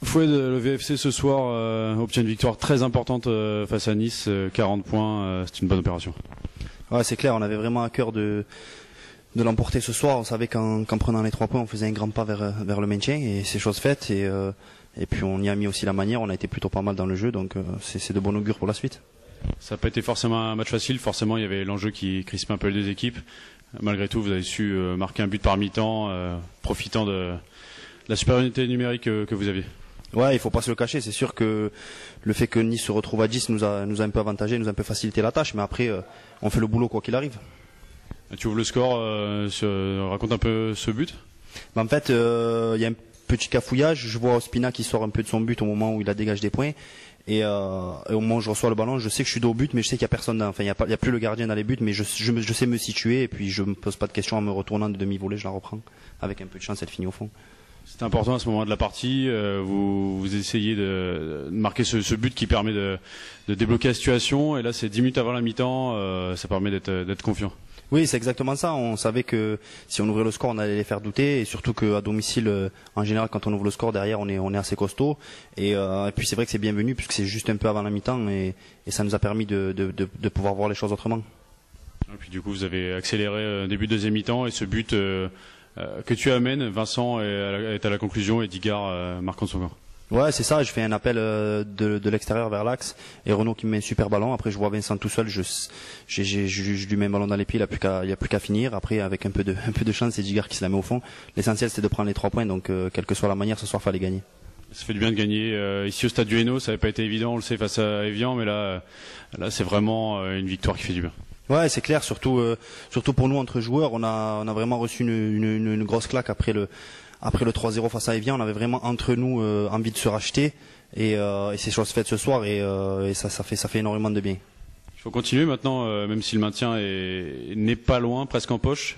Foued, le VFC ce soir obtient une victoire très importante face à Nice, 40 points, c'est une bonne opération. Ouais, c'est clair, on avait vraiment à cœur de l'emporter ce soir. On savait qu'en prenant les 3 points, on faisait un grand pas vers le maintien et c'est chose faite. Et puis on y a mis aussi la manière, on a été plutôt pas mal dans le jeu, donc c'est de bon augure pour la suite. Ça n'a pas été forcément un match facile, forcément il y avait l'enjeu qui crispait un peu les deux équipes. Malgré tout, vous avez su marquer un but par mi-temps, profitant de la supériorité numérique que vous aviez. Ouais, il faut pas se le cacher. C'est sûr que le fait que Nice se retrouve à 10 nous a un peu avantagé, nous a un peu facilité la tâche. Mais après, on fait le boulot quoi qu'il arrive. Tu ouvres le score, raconte un peu ce but. En fait, il y a un petit cafouillage. Je vois Ospina qui sort un peu de son but au moment où il a dégagé des points. Et au moment où je reçois le ballon, je sais que je suis dos au but, mais je sais qu'il y a personne. Enfin, il y a plus le gardien dans les buts, mais je sais me situer. Et puis je me pose pas de questions en me retournant de demi-volée, je la reprends. Avec un peu de chance, elle finit au fond. C'est important à ce moment de la partie. Vous essayez de marquer ce but qui permet de débloquer la situation. Et là, c'est 10 minutes avant la mi-temps. Ça permet d'être confiant. Oui, c'est exactement ça. On savait que si on ouvrait le score, on allait les faire douter. Et surtout qu'à domicile, en général, quand on ouvre le score, derrière, on est assez costaud. Et puis c'est vrai que c'est bienvenu puisque c'est juste un peu avant la mi-temps. Et ça nous a permis de pouvoir voir les choses autrement. Et puis du coup, vous avez accéléré début de deuxième mi-temps. Et ce but que tu amènes, Vincent est à la conclusion et Digard marquant son corps. Ouais, c'est ça. Je fais un appel de l'extérieur vers l'axe et Renaud qui me met un super ballon. Après, je vois Vincent tout seul. Je lui mets un ballon dans les pieds. Il a plus qu'à finir. Après, avec un peu de chance, c'est Digard qui se la met au fond. L'essentiel, c'est de prendre les 3 points. Donc, quelle que soit la manière, ce soir, fallait gagner. Ça fait du bien de gagner ici au stade du Hainaut. Ça n'avait pas été évident, on le sait, face à Evian, mais là, c'est vraiment une victoire qui fait du bien. Ouais, c'est clair. Surtout pour nous entre joueurs, on a vraiment reçu une grosse claque après le 3-0 face à Evian. On avait vraiment entre nous envie de se racheter et c'est chose faite ce soir et ça fait énormément de bien. Il faut continuer maintenant, même si le maintien n'est pas loin, presque en poche,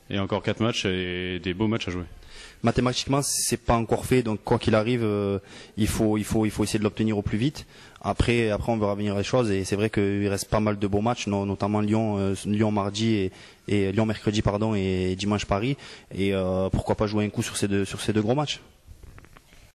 et encore 4 matchs et des beaux matchs à jouer. Mathématiquement, c'est pas encore fait, donc quoi qu'il arrive, il faut essayer de l'obtenir au plus vite. Après, on verra venir les choses et c'est vrai qu'il reste pas mal de beaux matchs, notamment Lyon mardi et Lyon mercredi et dimanche Paris. Et pourquoi pas jouer un coup sur ces deux gros matchs.